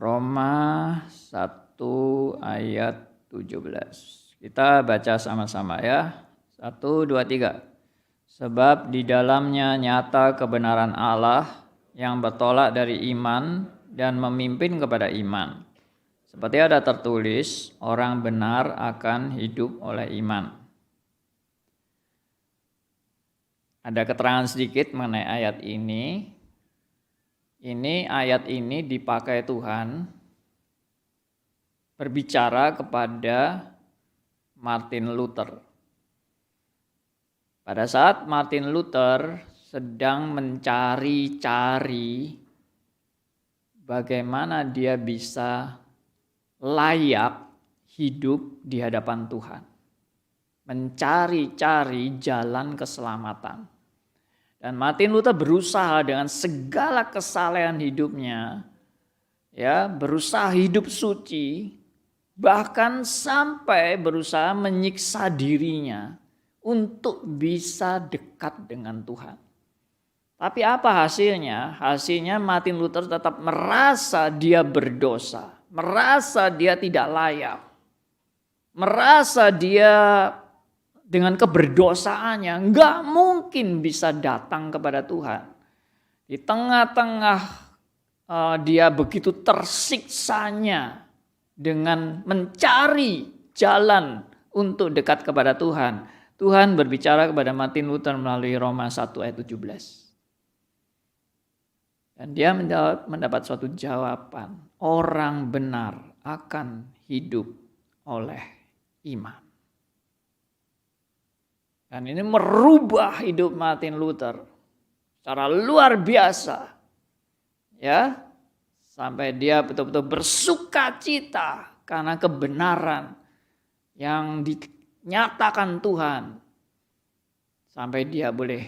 Roma 1 ayat 17. Kita baca sama-sama ya. 1, 2, 3. Sebab di dalamnya nyata kebenaran Allah yang bertolak dari iman dan memimpin kepada iman. Seperti ada tertulis, orang benar akan hidup oleh iman. Ada keterangan sedikit mengenai ayat ini. Ayat ini dipakai Tuhan berbicara kepada Martin Luther. Pada saat Martin Luther sedang mencari-cari bagaimana dia bisa layak hidup di hadapan Tuhan. Mencari-cari jalan keselamatan. Dan Martin Luther berusaha dengan segala kesalehan hidupnya, ya, berusaha hidup suci, bahkan sampai berusaha menyiksa dirinya untuk bisa dekat dengan Tuhan. Tapi apa hasilnya? Hasilnya Martin Luther tetap merasa dia berdosa, merasa dia tidak layak, merasa dia dengan keberdosaannya nggak mungkin bisa datang kepada Tuhan. Di tengah-tengah dia begitu tersiksanya dengan mencari jalan untuk dekat kepada Tuhan. Tuhan berbicara kepada Martin Luther melalui Roma 1 ayat 17. Dan dia mendapat suatu jawaban. Orang benar akan hidup oleh iman. Dan ini merubah hidup Martin Luther secara luar biasa. Ya, sampai dia betul-betul bersukacita karena kebenaran yang dinyatakan Tuhan. Sampai dia boleh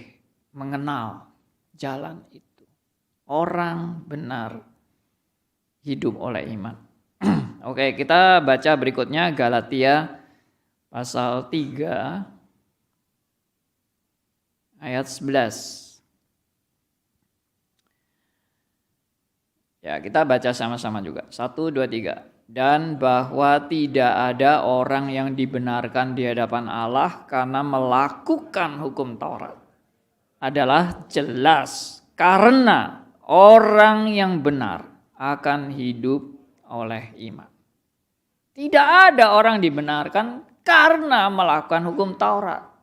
mengenal jalan itu. Orang benar hidup oleh iman. Oke, kita baca berikutnya Galatia pasal 3 ayat 11. Ya, kita baca sama-sama juga. 1, 2, 3. Dan bahwa tidak ada orang yang dibenarkan di hadapan Allah karena melakukan hukum Taurat. Adalah jelas karena orang yang benar akan hidup oleh iman. Tidak ada orang dibenarkan karena melakukan hukum Taurat.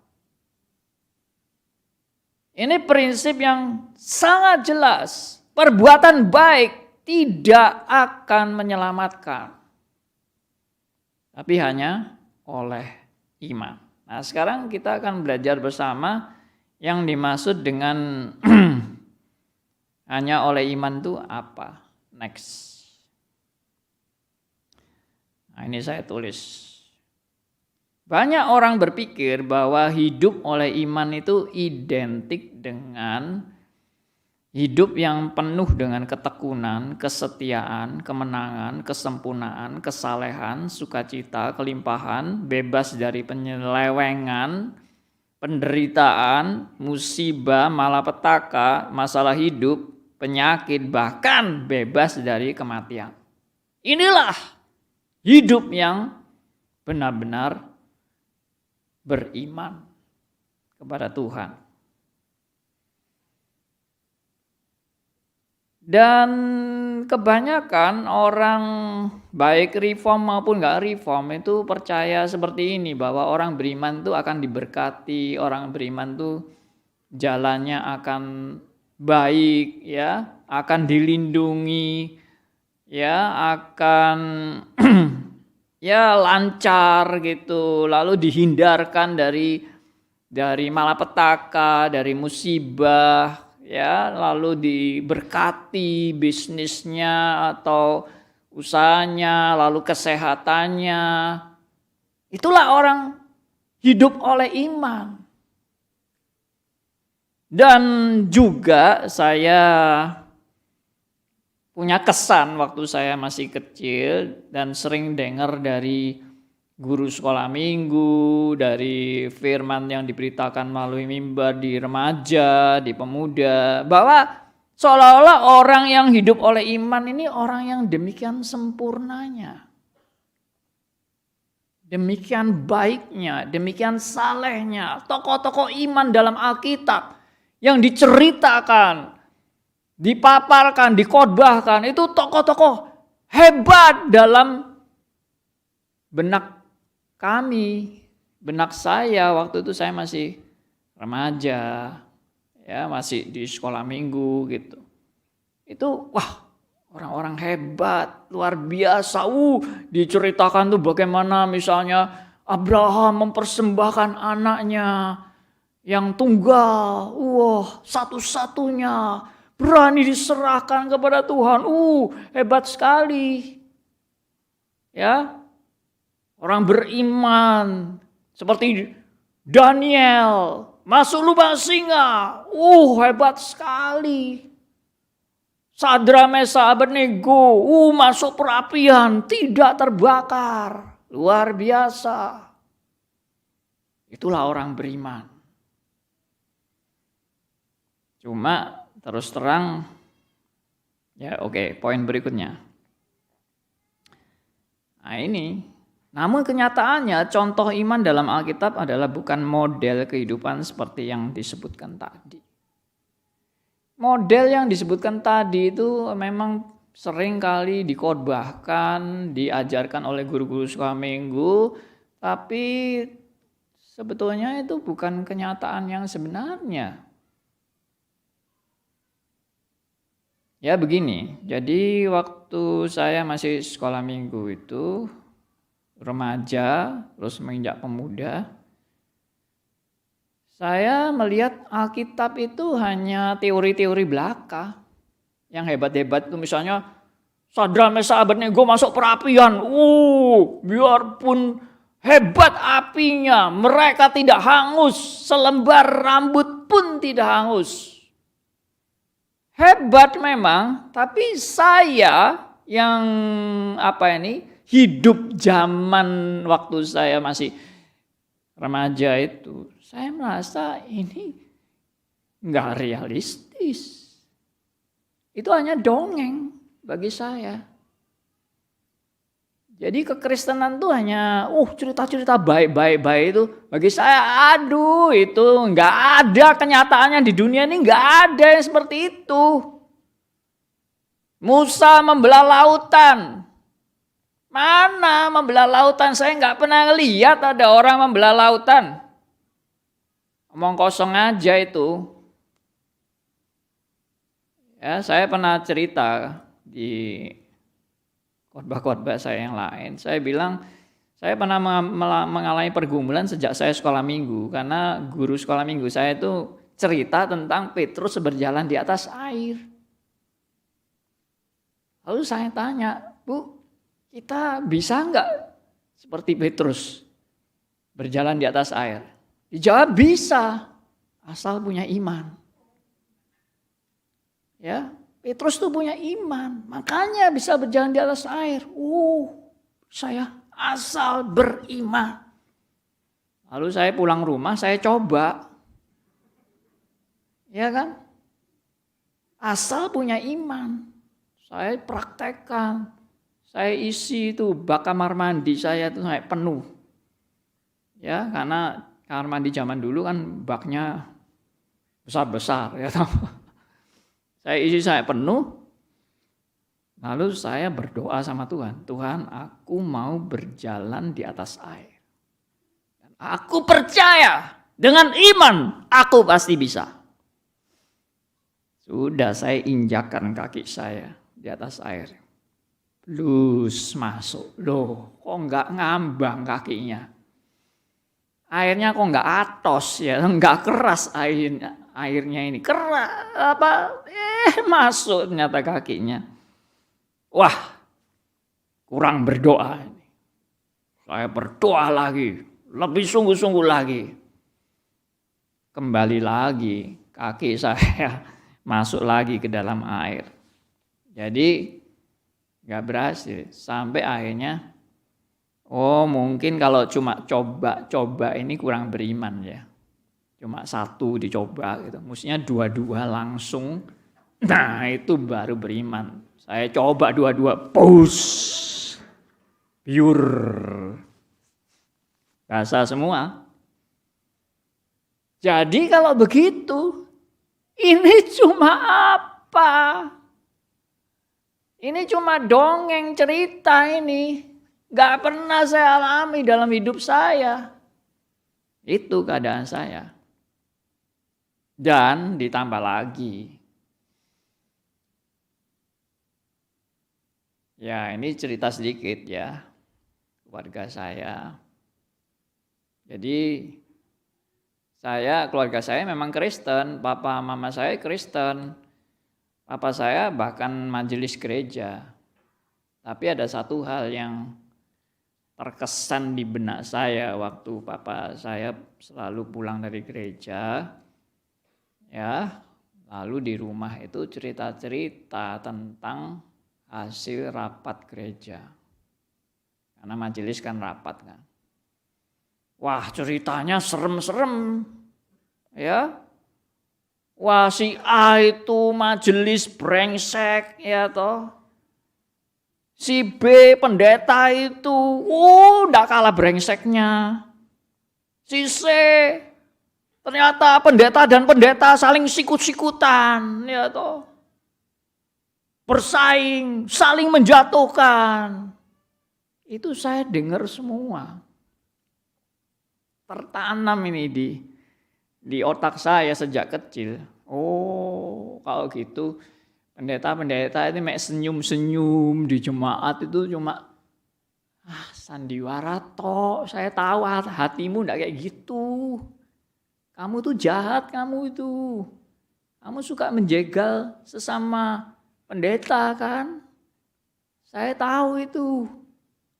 Ini prinsip yang sangat jelas. Perbuatan baik tidak akan menyelamatkan. Tapi hanya oleh iman. Nah, sekarang kita akan belajar bersama yang dimaksud dengan hanya oleh iman itu apa? Next. Nah, ini saya tulis. Banyak orang berpikir bahwa hidup oleh iman itu identik dengan hidup yang penuh dengan ketekunan, kesetiaan, kemenangan, kesempurnaan, kesalehan, sukacita, kelimpahan, bebas dari penyelewengan, penderitaan, musibah, malapetaka, masalah hidup, penyakit, bahkan bebas dari kematian. Inilah hidup yang benar-benar beriman kepada Tuhan. Dan kebanyakan orang baik reform maupun gak reform itu percaya seperti ini, bahwa orang beriman itu akan diberkati, orang beriman itu jalannya akan baik, ya, akan dilindungi, ya, akan ya lancar gitu, lalu dihindarkan dari malapetaka, dari musibah, ya, lalu diberkati bisnisnya atau usahanya, lalu kesehatannya. Itulah orang hidup oleh iman. Dan juga saya punya kesan waktu saya masih kecil dan sering dengar dari guru sekolah minggu, dari firman yang diberitakan melalui mimbar di remaja, di pemuda, bahwa Seolah-olah orang yang hidup oleh iman ini orang yang demikian sempurnanya. Demikian baiknya, demikian salehnya. Tokoh-tokoh iman dalam Alkitab yang diceritakan, dipaparkan, dikhotbahkan, itu tokoh-tokoh hebat dalam benak kami, benak saya. Waktu itu saya masih remaja, ya masih di sekolah minggu gitu. Itu wah, orang-orang hebat, luar biasa. Diceritakan tuh bagaimana misalnya Abraham mempersembahkan anaknya yang tunggal, satu-satunya berani diserahkan kepada Tuhan. Hebat sekali. Ya. Orang beriman seperti Daniel masuk lubang singa. Hebat sekali. Sadra, Mesa, Abednego, masuk perapian, tidak terbakar. Luar biasa. Itulah orang beriman. Cuma terus terang, ya oke, poin berikutnya. Nah ini, namun kenyataannya contoh iman dalam Alkitab adalah bukan model kehidupan seperti yang disebutkan tadi. Model yang disebutkan tadi itu memang sering kali dikhotbahkan, diajarkan oleh guru-guru sekolah minggu, tapi sebetulnya itu bukan kenyataan yang sebenarnya. Ya begini, jadi waktu saya masih sekolah minggu itu, remaja, terus menginjak pemuda, saya melihat Alkitab itu hanya teori-teori belaka. Yang hebat-hebat itu misalnya Sadra, Mesa, Abednego masuk perapian. Biarpun hebat apinya, mereka tidak hangus. Selembar rambut pun tidak hangus. Hebat memang, tapi saya yang hidup zaman waktu saya masih remaja itu, saya merasa ini nggak realistis. Itu hanya dongeng bagi saya. Jadi kekristenan itu hanya cerita-cerita baik-baik itu. Bagi saya, itu nggak ada kenyataannya di dunia ini, nggak ada yang seperti itu. Musa membelah lautan. Mana membelah lautan? Saya nggak pernah lihat ada orang membelah lautan. Omong kosong aja itu. Ya, saya pernah cerita di khotbah-khotbah saya yang lain. Saya bilang saya pernah mengalami pergumulan sejak saya sekolah minggu, karena guru sekolah minggu saya itu cerita tentang Petrus berjalan di atas air. Lalu saya tanya, Bu, kita bisa enggak seperti Petrus berjalan di atas air? Dijawab bisa, asal punya iman. Ya, Petrus tuh punya iman, makanya bisa berjalan di atas air. Saya asal beriman. Lalu saya pulang rumah, saya coba. Ya kan? Asal punya iman. Saya praktekkan. Saya isi itu bak kamar mandi saya itu sampai penuh. Ya, karena kamar mandi zaman dulu kan baknya besar-besar ya. Saya isi sampai penuh. Lalu saya berdoa sama Tuhan. Tuhan, aku mau berjalan di atas air. Dan aku percaya dengan iman aku pasti bisa. Sudah saya injakkan kaki saya di atas air. Plus masuk. Loh, kok enggak ngambang kakinya? Airnya kok enggak atos ya, enggak keras airnya ini. Keras masuk ternyata kakinya. Wah, kurang berdoa ini. Saya berdoa lagi, lebih sungguh-sungguh lagi. Kembali lagi kaki saya masuk lagi ke dalam air. Jadi nggak berhasil sampai akhirnya mungkin kalau cuma coba ini kurang beriman ya, cuma satu dicoba gitu, mestinya dua-dua langsung Nah, itu baru beriman. Saya coba dua-dua, push, pure, basah semua. Jadi kalau begitu, ini cuma apa? Ini cuma dongeng cerita ini. Gak pernah saya alami dalam hidup saya. Itu keadaan saya. Dan ditambah lagi. Ya, ini cerita sedikit ya. Keluarga saya. Jadi keluarga saya memang Kristen. Papa mama saya Kristen. Papa saya bahkan majelis gereja. Tapi ada satu hal yang terkesan di benak saya waktu papa saya selalu pulang dari gereja. Ya, lalu di rumah itu cerita-cerita tentang hasil rapat gereja. Karena majelis kan rapat kan. Wah, ceritanya serem-serem. Ya. Wah, si A itu majelis brengsek ya toh. Si B pendeta itu enggak kalah brengseknya. Si C ternyata pendeta dan pendeta saling sikut-sikutan ya toh. Bersaing, saling menjatuhkan. Itu saya dengar semua. Tertanam ini di otak saya sejak kecil. Oh, kalau gitu pendeta-pendeta ini mek senyum-senyum di jemaat itu cuma sandiwara tok. Saya tahu hatimu enggak kayak gitu. Kamu tuh jahat kamu itu. Kamu suka menjegal sesama pendeta kan? Saya tahu itu.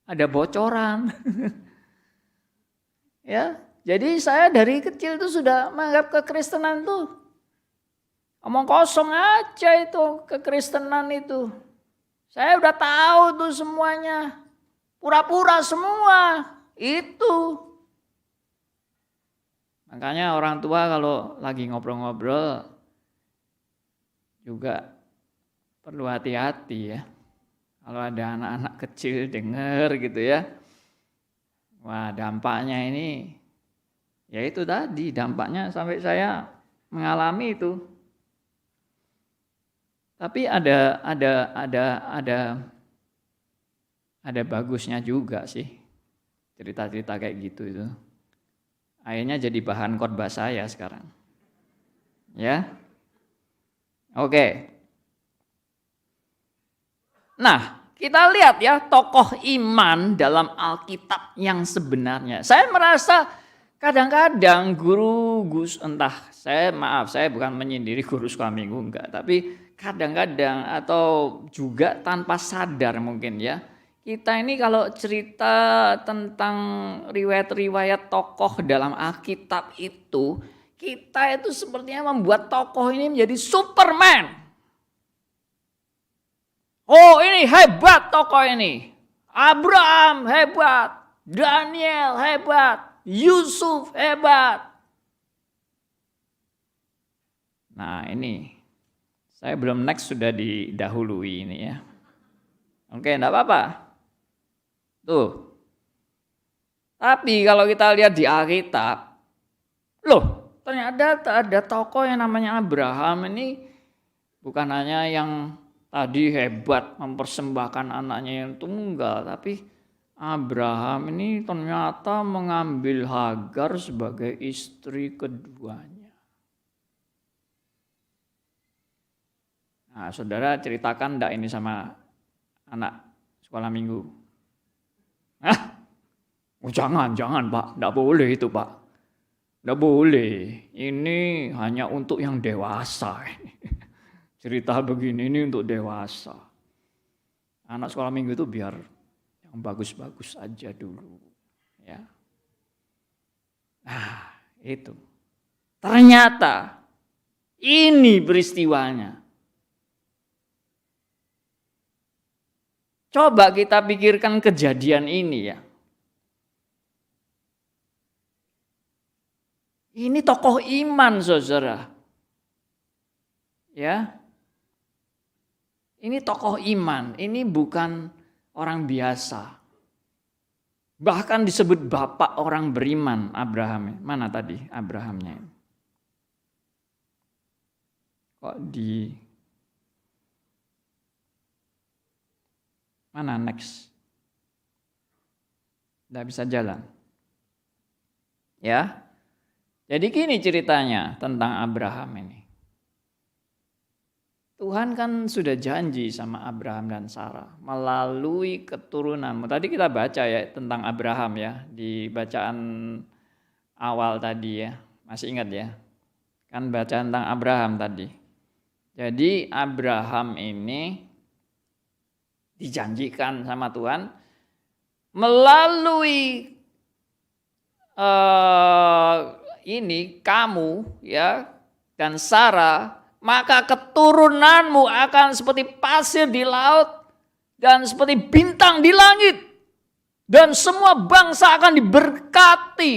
Ada bocoran. Ya, jadi saya dari kecil tuh sudah menganggap kekristenan tuh omong kosong aja itu kekristenan itu. Saya udah tahu tuh semuanya. Pura-pura semua itu. Makanya orang tua kalau lagi ngobrol-ngobrol juga perlu hati-hati ya. Kalau ada anak-anak kecil denger gitu ya. Wah, dampaknya ini ya itu tadi, dampaknya sampai saya mengalami itu. Tapi ada bagusnya juga sih. Cerita-cerita kayak gitu itu. Akhirnya jadi bahan khotbah saya sekarang. Ya. Oke. Nah, kita lihat ya tokoh iman dalam Alkitab yang sebenarnya. Saya merasa kadang-kadang guru saya bukan menyindir guru sekolah minggu enggak, tapi kadang-kadang atau juga tanpa sadar mungkin ya. Kita ini kalau cerita tentang riwayat-riwayat tokoh dalam Alkitab itu, kita itu sepertinya membuat tokoh ini menjadi Superman. Oh, ini hebat tokoh ini. Abraham hebat, Daniel hebat, Yusuf hebat. Nah, ini saya belum next sudah didahului ini ya. Oke, enggak apa-apa. Tuh. Tapi kalau kita lihat di Alkitab, loh, ternyata ada tokoh yang namanya Abraham ini bukan hanya yang tadi hebat mempersembahkan anaknya yang tunggal, tapi Abraham ini ternyata mengambil Hagar sebagai istri keduanya. Nah, saudara ceritakan enggak ini sama anak sekolah minggu? Jangan Pak, enggak boleh itu Pak. Enggak boleh, ini hanya untuk yang dewasa. Cerita begini ini untuk dewasa. Anak sekolah minggu itu biar yang bagus-bagus aja dulu. Ya. Nah, itu. Ternyata ini peristiwanya. Coba kita pikirkan kejadian ini ya. Ini tokoh iman, saudara. Ya. Ini tokoh iman, ini bukan orang biasa. Bahkan disebut bapak orang beriman Abraham. Mana tadi Abrahamnya? Kok di mana next? Tidak bisa jalan. Ya. Jadi gini ceritanya tentang Abraham ini. Tuhan kan sudah janji sama Abraham dan Sarah melalui keturunanmu. Tadi kita baca ya tentang Abraham ya di bacaan awal tadi ya. Masih ingat ya? Kan baca tentang Abraham tadi. Jadi Abraham ini dijanjikan sama Tuhan melalui ini kamu ya dan Sarah, maka keturunanmu akan seperti pasir di laut dan seperti bintang di langit. Dan semua bangsa akan diberkati.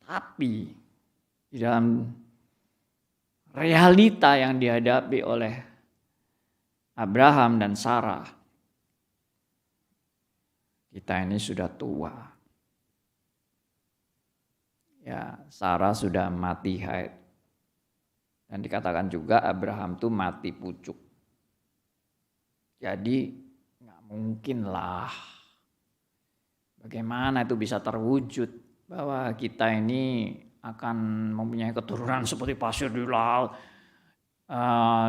Tapi di dalam realita yang dihadapi oleh Abraham dan Sarah, kita ini sudah tua. Ya, Sarah sudah mati haid. Dan dikatakan juga Abraham tuh mati pucuk. Jadi nggak mungkin lah. Bagaimana itu bisa terwujud bahwa kita ini akan mempunyai keturunan seperti pasir di laut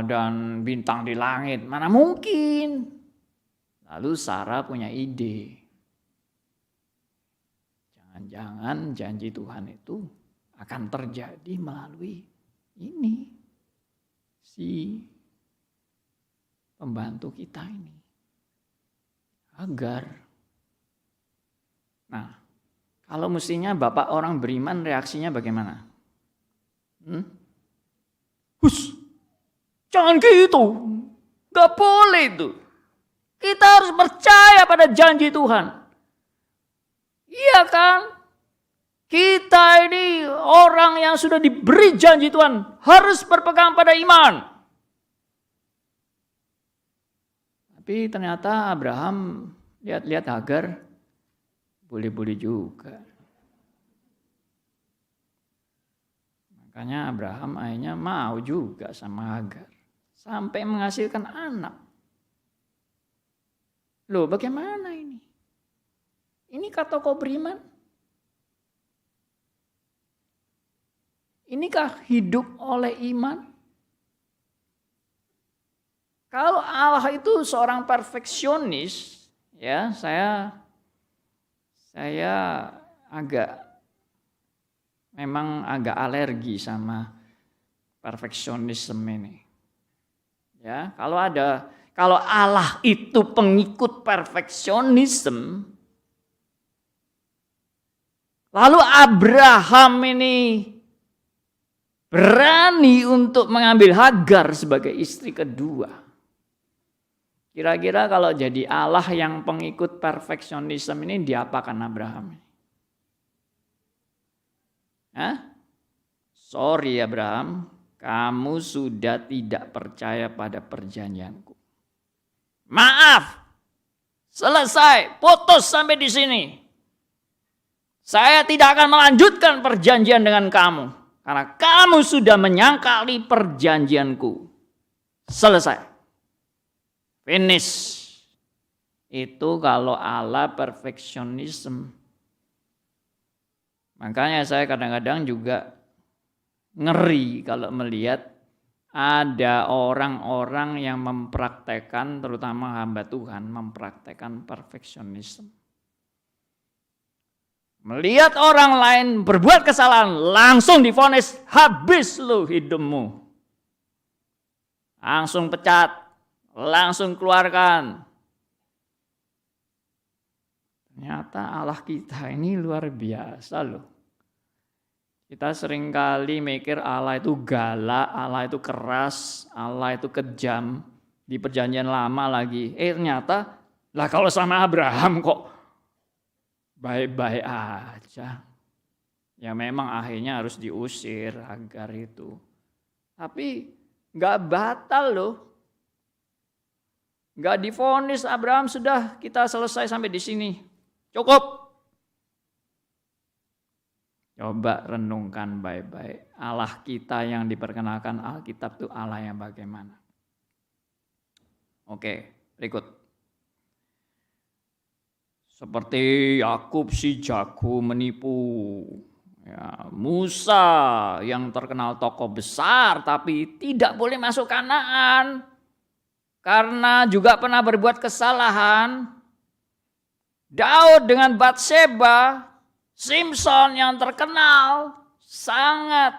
dan bintang di langit. Mana mungkin? Lalu Sarah punya ide. Jangan-jangan janji Tuhan itu akan terjadi melalui ini. Si pembantu kita ini. Hagar. Nah, kalau mestinya bapak orang beriman reaksinya bagaimana? Hus, jangan gitu. Gak boleh itu. Kita harus percaya pada janji Tuhan. Iya kan? Kita ini orang yang sudah diberi janji Tuhan harus berpegang pada iman. Tapi ternyata Abraham lihat-lihat Hagar boleh-boleh juga. Makanya Abraham akhirnya mau juga sama Hagar. Sampai menghasilkan anak. Loh bagaimana ini? Inikah tokoh beriman? Inikah hidup oleh iman? Kalau Allah itu seorang perfeksionis, ya saya memang agak alergi sama perfeksionisme ini. Ya, kalau Allah itu pengikut perfeksionisme, lalu Abraham ini berani untuk mengambil Hagar sebagai istri kedua. Kira-kira kalau jadi Allah yang pengikut perfeksionisme ini diapakan Abraham? Sorry Abraham, kamu sudah tidak percaya pada perjanjianku. Maaf, selesai, putus sampai di sini. Saya tidak akan melanjutkan perjanjian dengan kamu. Karena kamu sudah menyangkali perjanjianku. Selesai. Finish. Itu kalau Allah perfeksionisme. Makanya saya kadang-kadang juga ngeri kalau melihat ada orang-orang yang mempraktekkan, terutama hamba Tuhan, mempraktekkan perfeksionisme. Melihat orang lain berbuat kesalahan, langsung divonis, habis lu hidupmu. Langsung pecat, langsung keluarkan. Ternyata Allah kita ini luar biasa loh. Kita seringkali mikir Allah itu galak, Allah itu keras, Allah itu kejam. Di perjanjian lama lagi. Ternyata, lah kalau sama Abraham kok baik-baik aja. Ya memang akhirnya harus diusir Hagar itu. Tapi Nggak batal loh. Nggak divonis Abraham, sudah kita selesai sampai di sini. Cukup. Coba renungkan baik-baik. Allah kita yang diperkenalkan Alkitab itu Allah yang bagaimana? Oke, berikut. Seperti Yakub si jago menipu. Ya, Musa yang terkenal tokoh besar tapi tidak boleh masuk Kanaan. Karena juga pernah berbuat kesalahan. Daud dengan Batseba, Simpson yang terkenal sangat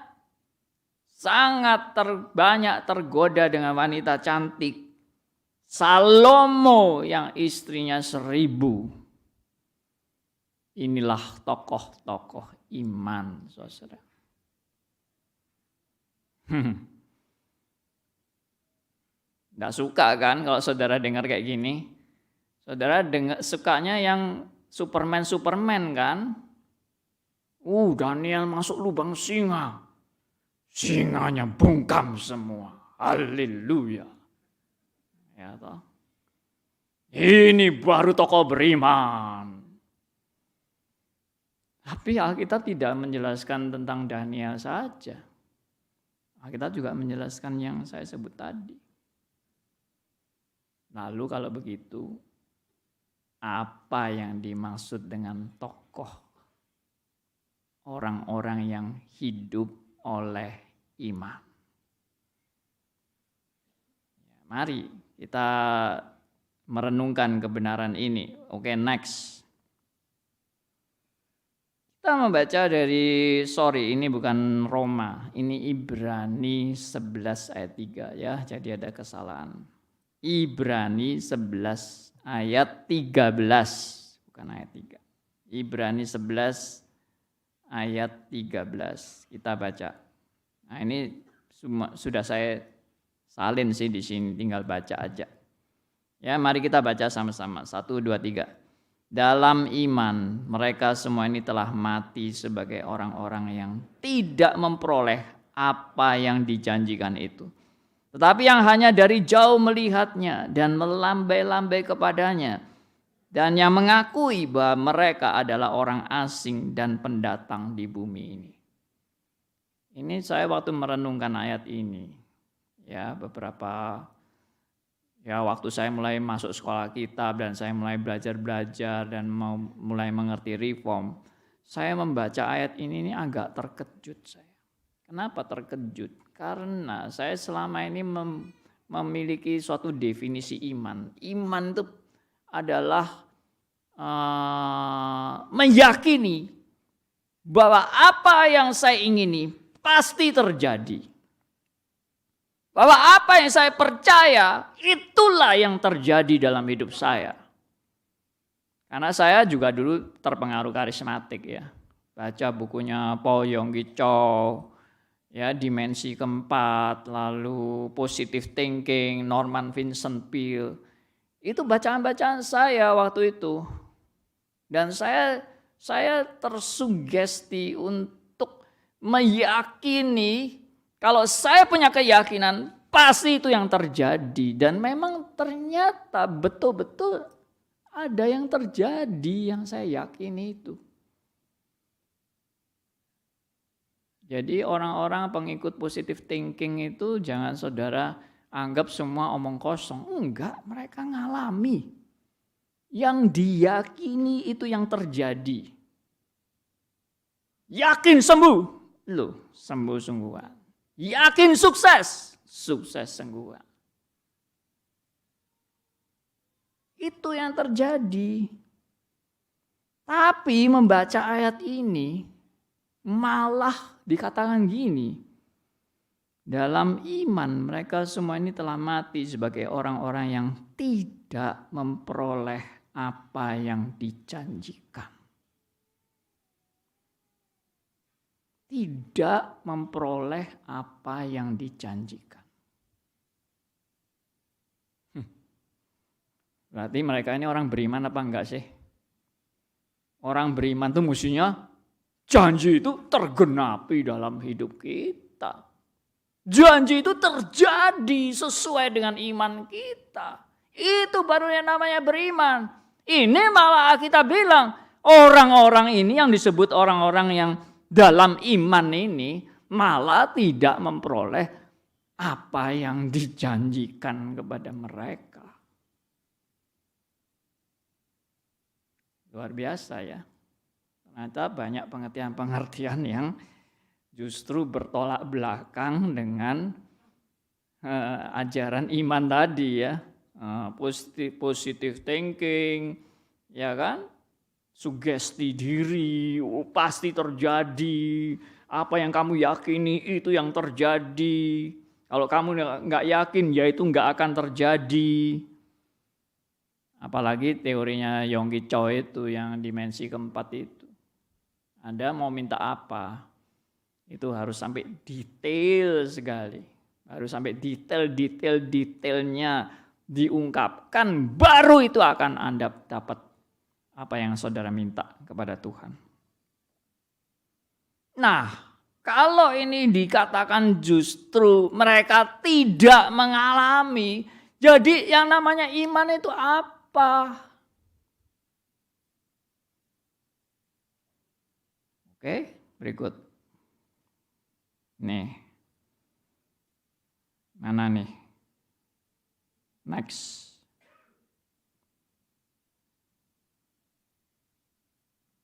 banyak tergoda dengan wanita cantik. Salomo yang istrinya 1000. Inilah tokoh-tokoh iman, saudara. Nggak suka kan kalau saudara dengar kayak gini? Saudara sukanya yang Superman kan? Daniel masuk lubang singa. Singanya bungkam semua. Haleluya. Ya toh. Ini baru tokoh beriman. Tapi Alkitab tidak menjelaskan tentang Daniel saja. Alkitab juga menjelaskan yang saya sebut tadi. Lalu kalau begitu, apa yang dimaksud dengan tokoh orang-orang yang hidup oleh iman? Mari kita merenungkan kebenaran ini. Oke, next. Kita membaca dari, ini bukan Roma, ini Ibrani 11 ayat 3 ya, jadi ada kesalahan. Ibrani 11 ayat 13, bukan ayat 3. Ibrani 11 ayat 13, kita baca. Nah ini sudah saya salin sih di sini, tinggal baca aja. Ya, mari kita baca sama-sama. 1, 2, 3. Dalam iman mereka semua ini telah mati sebagai orang-orang yang tidak memperoleh apa yang dijanjikan itu. Tetapi yang hanya dari jauh melihatnya dan melambai-lambai kepadanya. Dan yang mengakui bahwa mereka adalah orang asing dan pendatang di bumi ini. Ini saya waktu merenungkan ayat ini. Ya, waktu saya mulai masuk sekolah kitab dan saya mulai belajar dan mulai mengerti reform, saya membaca ayat ini agak terkejut saya. Kenapa terkejut? Karena saya selama ini memiliki suatu definisi iman. Iman itu adalah meyakini bahwa apa yang saya ingini pasti terjadi. Bahwa apa yang saya percaya, itulah yang terjadi dalam hidup saya. Karena saya juga dulu terpengaruh karismatik ya. Baca bukunya Paul Yonggi Cho, ya, Dimensi Keempat, lalu Positive Thinking, Norman Vincent Peale. Itu bacaan-bacaan saya waktu itu. Dan saya tersugesti untuk meyakini kalau saya punya keyakinan, pasti itu yang terjadi. Dan memang ternyata betul-betul ada yang terjadi yang saya yakini itu. Jadi orang-orang pengikut positive thinking itu jangan saudara anggap semua omong kosong. Enggak, mereka ngalami. Yang diyakini itu yang terjadi. Yakin sembuh, loh sembuh sungguhan. Yakin sukses sungguhan. Itu yang terjadi. Tapi membaca ayat ini malah dikatakan gini. Dalam iman mereka semua ini telah mati sebagai orang-orang yang tidak memperoleh apa yang dijanjikan. Tidak memperoleh apa yang dijanjikan. Berarti mereka ini orang beriman apa enggak sih? Orang beriman itu mestinya janji itu tergenapi dalam hidup kita. Janji itu terjadi sesuai dengan iman kita. Itu baru yang namanya beriman. Ini malah kita bilang, orang-orang ini yang disebut orang-orang yang dalam iman ini malah tidak memperoleh apa yang dijanjikan kepada mereka. Luar biasa ya. Ternyata banyak pengertian-pengertian yang justru bertolak belakang dengan ajaran iman tadi ya. Positive thinking, ya kan? Sugesti diri, pasti terjadi. Apa yang kamu yakini itu yang terjadi. Kalau kamu nggak yakin, ya itu nggak akan terjadi. Apalagi teorinya Yonggi Cho itu yang dimensi keempat itu. Anda mau minta apa? Itu harus sampai detail sekali. Harus sampai detailnya diungkapkan, baru itu akan Anda dapat apa yang saudara minta kepada Tuhan. Nah, kalau ini dikatakan justru mereka tidak mengalami, jadi yang namanya iman itu apa? Oke, berikut. Nih. Mana nih? Next.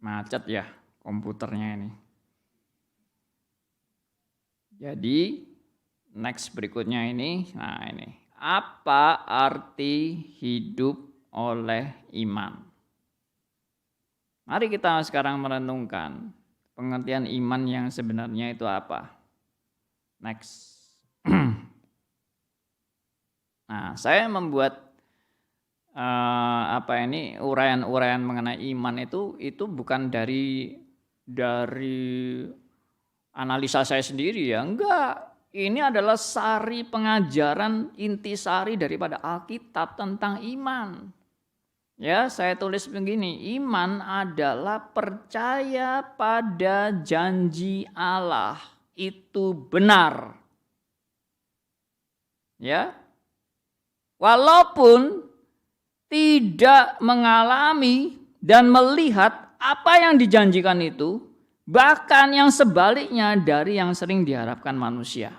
Macet ya komputernya ini. Jadi next berikutnya ini. Nah ini. Apa arti hidup oleh iman? Mari kita sekarang merenungkan pengertian iman yang sebenarnya itu apa. Next. Nah, saya membuat uraian-uraian mengenai iman itu bukan dari analisa saya sendiri ya, enggak. Ini adalah sari pengajaran intisari daripada Alkitab tentang iman. Ya, saya tulis begini, iman adalah percaya pada janji Allah itu benar. Ya. Walaupun tidak mengalami dan melihat apa yang dijanjikan itu, bahkan yang sebaliknya dari yang sering diharapkan manusia.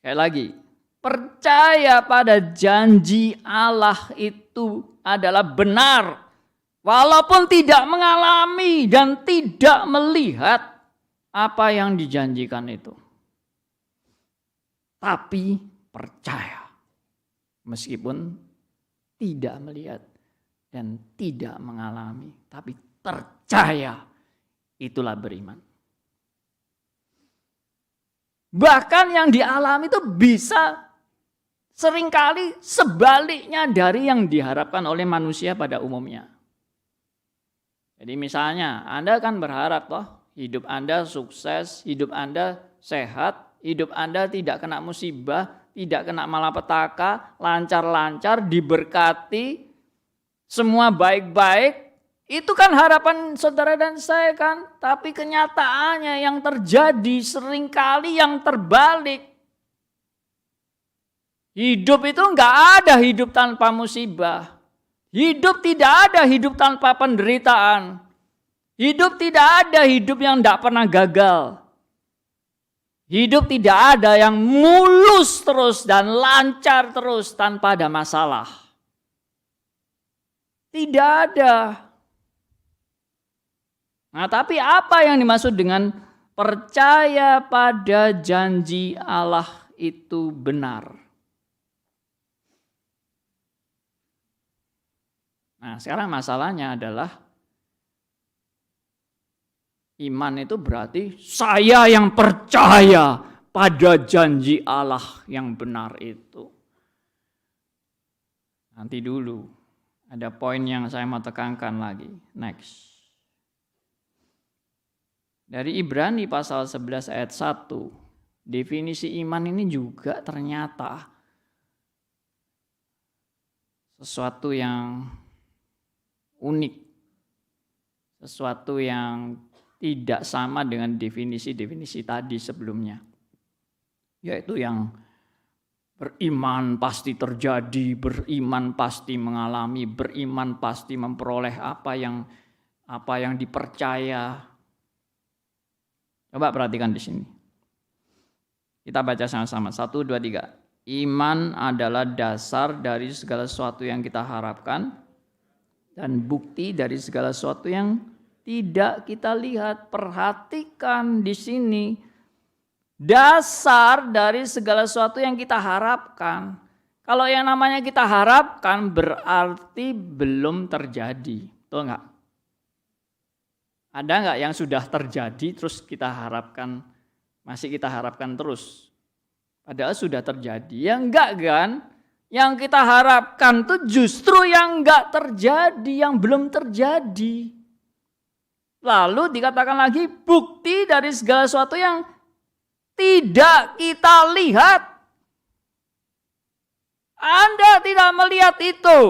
Sekali lagi, percaya pada janji Allah itu adalah benar, walaupun tidak mengalami dan tidak melihat apa yang dijanjikan itu. Tapi percaya, meskipun tidak melihat dan tidak mengalami, tapi percaya, itulah beriman. Bahkan yang dialami itu bisa seringkali sebaliknya dari yang diharapkan oleh manusia pada umumnya. Jadi misalnya Anda kan berharap hidup Anda sukses, hidup Anda sehat, hidup Anda tidak kena musibah, tidak kena malapetaka, lancar-lancar, diberkati, semua baik-baik. Itu kan harapan saudara dan saya kan. Tapi kenyataannya yang terjadi seringkali yang terbalik. Hidup itu enggak ada hidup tanpa musibah. Hidup tidak ada hidup tanpa penderitaan. Hidup tidak ada hidup yang enggak pernah gagal. Hidup tidak ada yang mulus terus dan lancar terus tanpa ada masalah. Tidak ada. Nah, tapi apa yang dimaksud dengan percaya pada janji Allah itu benar? Nah, sekarang masalahnya adalah iman itu berarti saya yang percaya pada janji Allah yang benar itu. Nanti dulu, ada poin yang saya mau tekankan lagi. Next. Dari Ibrani pasal 11 ayat 1, definisi iman ini juga ternyata sesuatu yang unik, sesuatu yang tidak sama dengan definisi-definisi tadi sebelumnya. Yaitu yang beriman pasti terjadi, beriman pasti mengalami, beriman pasti memperoleh apa yang dipercaya. Coba perhatikan di sini. Kita baca sama-sama. 1, 2, 3. Iman adalah dasar dari segala sesuatu yang kita harapkan dan bukti dari segala sesuatu yang tidak kita lihat. Perhatikan di sini. Dasar dari segala sesuatu yang kita harapkan. Kalau yang namanya kita harapkan berarti belum terjadi. Betul enggak? Ada enggak yang sudah terjadi terus kita harapkan, masih kita harapkan terus? Padahal sudah terjadi. Ya enggak kan? Yang kita harapkan tuh justru yang enggak terjadi, yang belum terjadi. Lalu dikatakan lagi bukti dari segala sesuatu yang tidak kita lihat. Anda tidak melihat itu.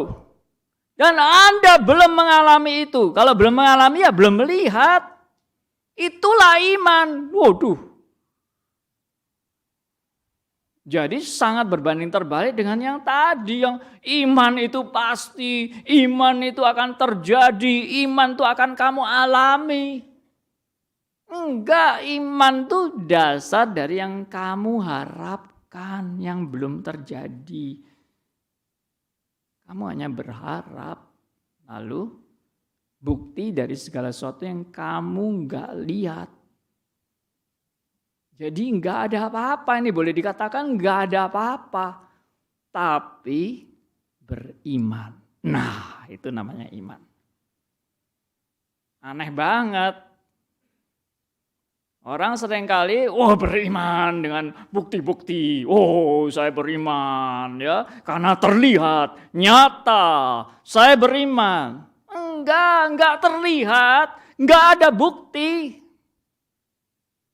Dan Anda belum mengalami itu. Kalau belum mengalami ya belum melihat. Itulah iman. Waduh. Jadi sangat berbanding terbalik dengan yang tadi. Yang iman itu pasti. Iman itu akan terjadi. Iman itu akan kamu alami. Enggak, iman itu dasar dari yang kamu harapkan. Yang belum terjadi. Kamu hanya berharap. Lalu bukti dari segala sesuatu yang kamu enggak lihat. Jadi enggak ada apa-apa, ini boleh dikatakan enggak ada apa-apa. Tapi beriman. Nah, itu namanya iman. Aneh banget. Orang seringkali, beriman dengan bukti-bukti. Saya beriman ya, karena terlihat, nyata. Saya beriman. Enggak terlihat, enggak ada bukti.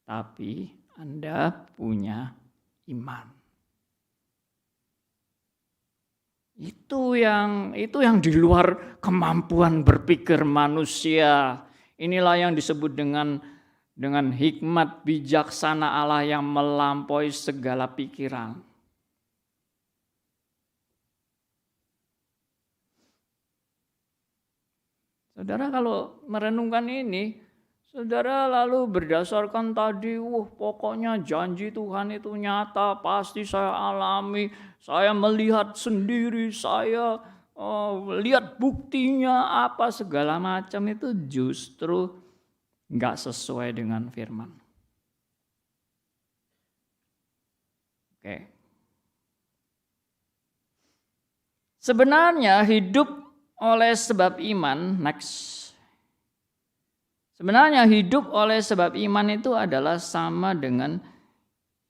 Tapi Anda punya iman. Itu yang di luar kemampuan berpikir manusia. Inilah yang disebut dengan hikmat bijaksana Allah yang melampaui segala pikiran. Saudara kalau merenungkan ini, saudara lalu berdasarkan tadi, pokoknya janji Tuhan itu nyata, pasti saya alami, saya melihat sendiri, saya lihat buktinya apa segala macam, itu justru enggak sesuai dengan firman. Oke. Sebenarnya hidup oleh sebab iman, next. Sebenarnya hidup oleh sebab iman itu adalah sama dengan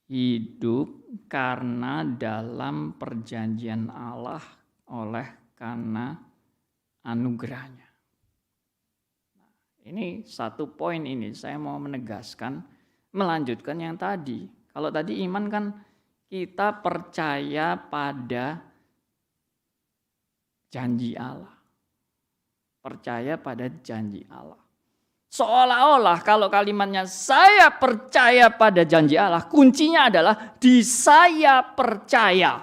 hidup karena dalam perjanjian Allah oleh karena anugerahnya. Nah, ini satu poin ini saya mau menegaskan, melanjutkan yang tadi. Kalau tadi iman kan kita percaya pada janji Allah. Percaya pada janji Allah. Seolah-olah kalau kalimatnya saya percaya pada janji Allah, kuncinya adalah di saya percaya.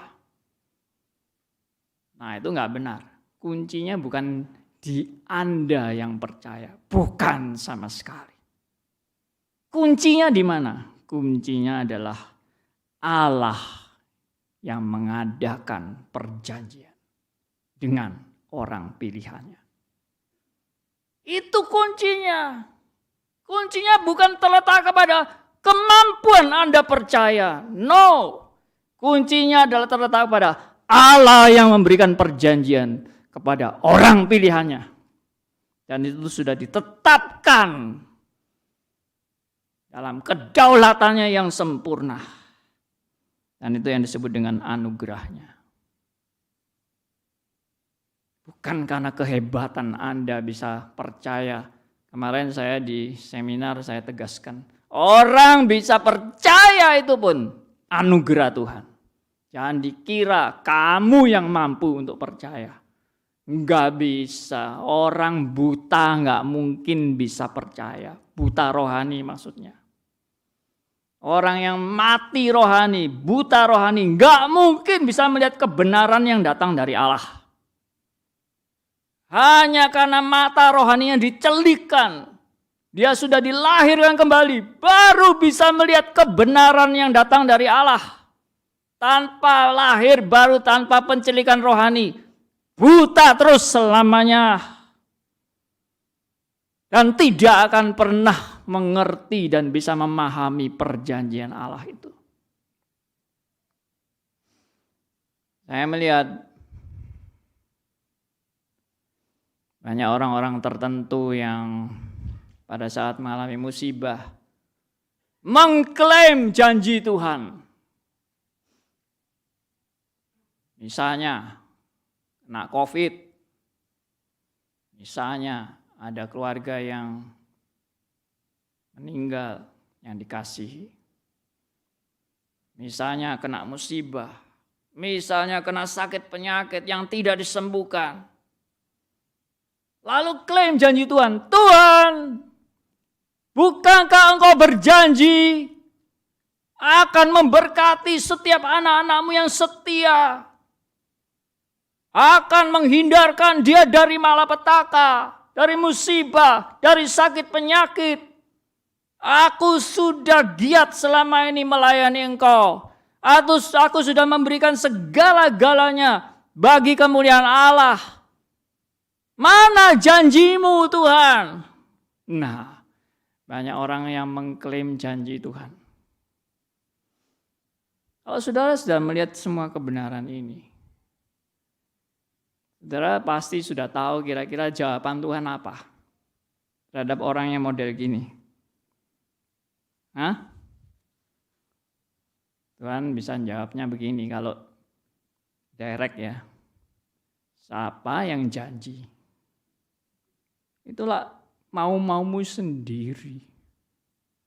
Nah itu enggak benar. Kuncinya bukan di Anda yang percaya. Bukan sama sekali. Kuncinya di mana? Kuncinya adalah Allah yang mengadakan perjanjian dengan orang pilihannya. Itu kuncinya. Kuncinya bukan terletak kepada kemampuan Anda percaya. No. Kuncinya adalah terletak pada Allah yang memberikan perjanjian kepada orang pilihannya. Dan itu sudah ditetapkan dalam kedaulatannya yang sempurna. Dan itu yang disebut dengan anugerahnya. Bukan karena kehebatan Anda bisa percaya. Kemarin saya di seminar saya tegaskan. Orang bisa percaya itu pun anugerah Tuhan. Jangan dikira kamu yang mampu untuk percaya. Nggak bisa. Orang buta nggak mungkin bisa percaya. Buta rohani maksudnya. Orang yang mati rohani, buta rohani, nggak mungkin bisa melihat kebenaran yang datang dari Allah. Hanya karena mata rohaninya dicelikkan, dia sudah dilahirkan kembali, baru bisa melihat kebenaran yang datang dari Allah. Tanpa lahir baru, tanpa pencelikan rohani, buta terus selamanya. Dan tidak akan pernah mengerti dan bisa memahami perjanjian Allah itu. Saya melihat banyak orang-orang tertentu yang pada saat mengalami musibah mengklaim janji Tuhan. Misalnya kena COVID, misalnya ada keluarga yang meninggal yang dikasihi, misalnya kena musibah, misalnya kena sakit penyakit yang tidak disembuhkan. Lalu klaim janji Tuhan, Tuhan, bukankah Engkau berjanji akan memberkati setiap anak-anak-Mu yang setia, akan menghindarkan dia dari malapetaka, dari musibah, dari sakit penyakit. Aku sudah giat selama ini melayani Engkau. Aku sudah memberikan segala-galanya bagi kemuliaan Allah. Mana janji-Mu Tuhan? Nah, banyak orang yang mengklaim janji Tuhan. Kalau saudara sudah melihat semua kebenaran ini, saudara pasti sudah tahu kira-kira jawaban Tuhan apa terhadap orang yang model gini. Hah? Tuhan bisa jawabnya begini kalau direct ya. Siapa yang janji? Itulah mau-maumu sendiri.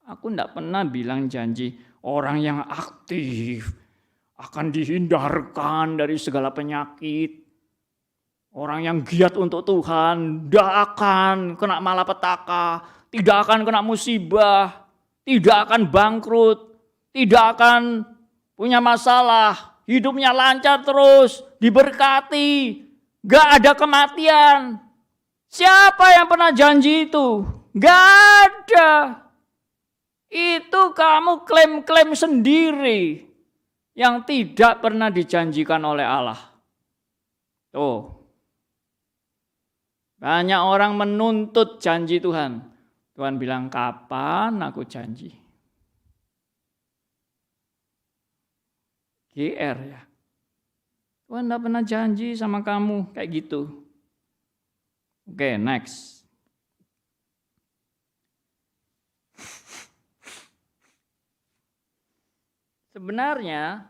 Aku tidak pernah bilang janji orang yang aktif akan dihindarkan dari segala penyakit. Orang yang giat untuk Tuhan tidak akan kena malapetaka, tidak akan kena musibah, tidak akan bangkrut, tidak akan punya masalah, hidupnya lancar terus, diberkati, gak ada kematian. Siapa yang pernah janji itu? Gak ada. Itu kamu klaim-klaim sendiri yang tidak pernah dijanjikan oleh Allah. Tuh. Banyak orang menuntut janji Tuhan. Tuhan bilang, kapan aku janji? GR ya. Tuhan tidak pernah janji sama kamu kayak gitu. Oke, next. Sebenarnya,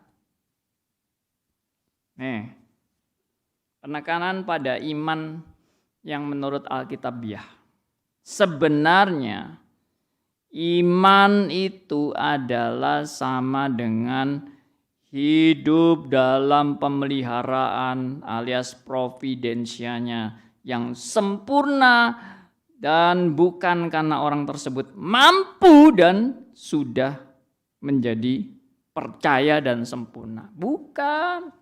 penekanan pada iman yang menurut Alkitabiah. Sebenarnya iman itu adalah sama dengan hidup dalam pemeliharaan alias providensianya yang sempurna dan bukan karena orang tersebut mampu dan sudah menjadi percaya dan sempurna. Bukan.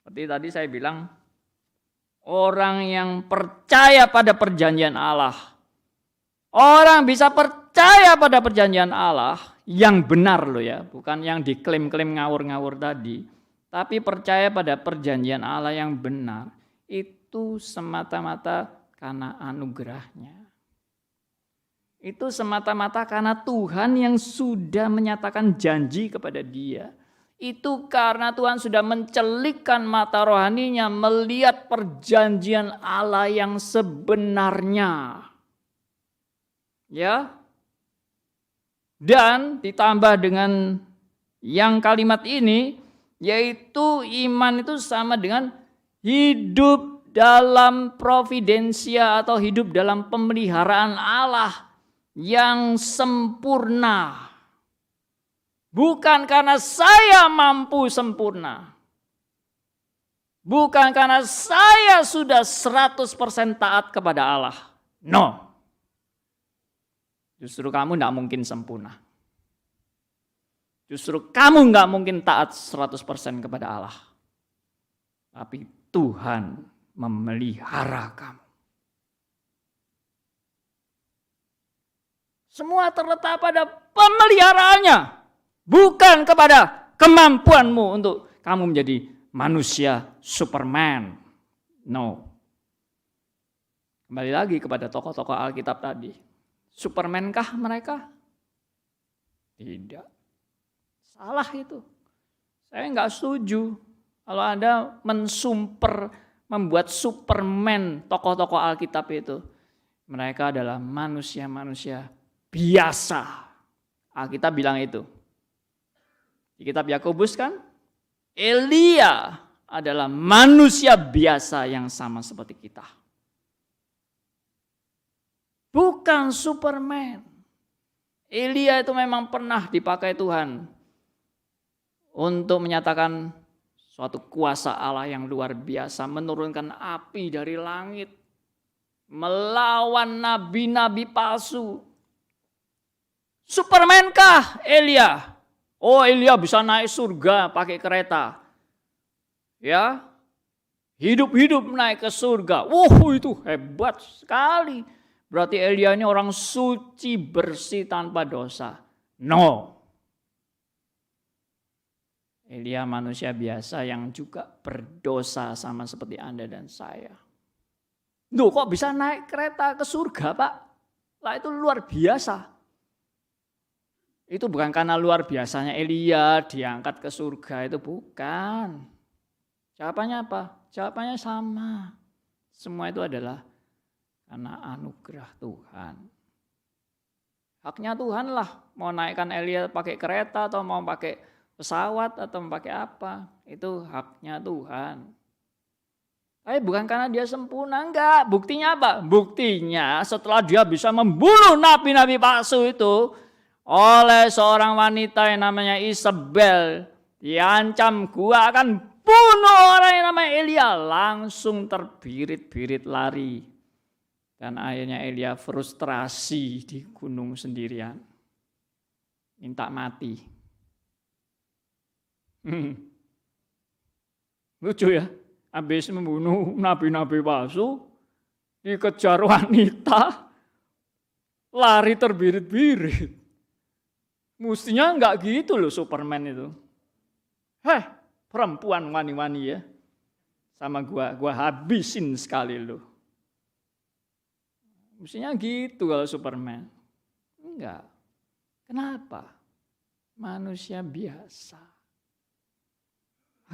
Seperti tadi saya bilang, orang yang percaya pada perjanjian Allah, orang bisa percaya pada perjanjian Allah yang benar loh ya, bukan yang diklaim-klaim ngawur-ngawur tadi, tapi percaya pada perjanjian Allah yang benar, itu semata-mata karena anugerahnya. Itu semata-mata karena Tuhan yang sudah menyatakan janji kepada dia. Itu karena Tuhan sudah mencelikkan mata rohaninya melihat perjanjian Allah yang sebenarnya. Ya. Dan ditambah dengan yang kalimat ini, yaitu iman itu sama dengan hidup dalam providensia atau hidup dalam pemeliharaan Allah yang sempurna. Bukan karena saya mampu sempurna. Bukan karena saya sudah 100% taat kepada Allah. No. Justru kamu tidak mungkin sempurna. Justru kamu nggak mungkin taat 100% kepada Allah. Tapi Tuhan memelihara kamu. Semua terletak pada pemeliharaannya. Bukan kepada kemampuanmu untuk kamu menjadi manusia Superman. No. Kembali lagi kepada tokoh-tokoh Alkitab tadi. Superman kah mereka? Tidak. Salah itu. Saya nggak setuju kalau Anda membuat Superman tokoh-tokoh Alkitab itu. Mereka adalah manusia-manusia biasa. Alkitab bilang itu. Di kitab Yakobus kan, Elia adalah manusia biasa yang sama seperti kita. Bukan Superman. Elia itu memang pernah dipakai Tuhan untuk menyatakan suatu kuasa Allah yang luar biasa, menurunkan api dari langit, melawan nabi-nabi palsu. Supermankah Elia? Oh, Elia bisa naik surga pakai kereta. Ya. Hidup-hidup naik ke surga. Itu hebat sekali. Berarti Elia ini orang suci, bersih, tanpa dosa. No. Elia manusia biasa yang juga berdosa sama seperti Anda dan saya. Loh, kok bisa naik kereta ke surga, Pak? Lah itu luar biasa. Itu bukan karena luar biasanya Elia diangkat ke surga, itu bukan. Jawabannya apa? Jawabannya sama. Semua itu adalah karena anugerah Tuhan. Haknya Tuhan lah mau naikkan Elia pakai kereta atau mau pakai pesawat atau mau pakai apa. Itu haknya Tuhan. Tapi bukan karena dia sempurna, enggak. Buktinya apa? Buktinya setelah dia bisa membunuh nabi-nabi palsu itu oleh seorang wanita yang namanya Isabel, diancam, gua akan bunuh orang yang namanya Elia. Langsung terbirit-birit lari. Dan akhirnya Elia frustrasi di gunung sendirian. Minta mati. Lucu ya. Habis membunuh nabi-nabi palsu, dikejar wanita, lari terbirit-birit. Mestinya enggak gitu loh Superman itu. Perempuan wani-wani ya. Sama gua habisin sekali loh. Mestinya gitu kalau Superman. Enggak. Kenapa? Manusia biasa.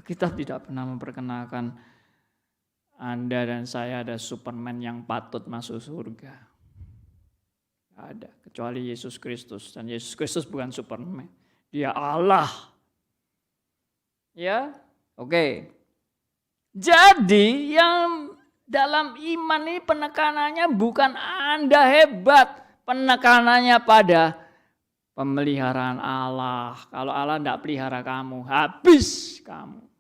Kita tidak pernah memperkenalkan Anda dan saya ada Superman yang patut masuk surga. Ada, kecuali Yesus Kristus. Dan Yesus Kristus bukan Superman. Dia Allah. Ya, oke. Jadi yang dalam iman ini penekanannya bukan Anda hebat. Penekanannya pada pemeliharaan Allah. Kalau Allah tidak pelihara kamu, habis kamu.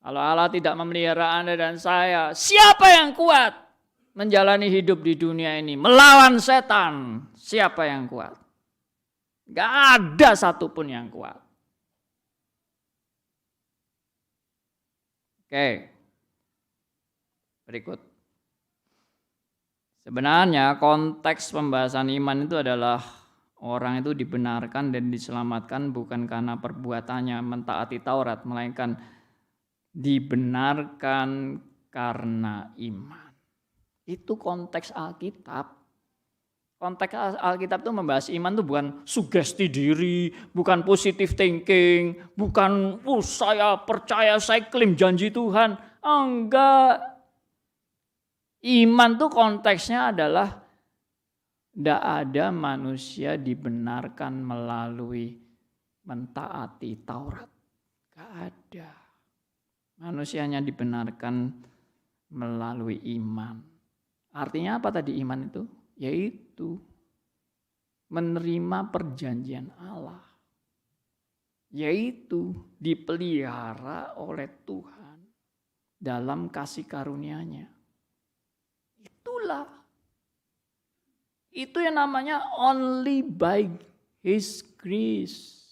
Kalau Allah tidak memelihara Anda dan saya, siapa yang kuat menjalani hidup di dunia ini? Melawan setan, siapa yang kuat? Gak ada satupun yang kuat. Oke, berikut. Sebenarnya konteks pembahasan iman itu adalah orang itu dibenarkan dan diselamatkan bukan karena perbuatannya mentaati Taurat, melainkan dibenarkan karena iman. Itu konteks Alkitab. Konteks Alkitab itu membahas iman itu bukan sugesti diri, bukan positive thinking, bukan saya percaya, saya klaim janji Tuhan. Enggak. Iman itu konteksnya adalah tidak ada manusia dibenarkan melalui mentaati Taurat. Enggak ada. Manusianya dibenarkan melalui iman. Artinya apa tadi iman itu? Yaitu menerima perjanjian Allah. yaitu dipelihara oleh Tuhan dalam kasih karunia-Nya. Itu yang namanya only by His grace.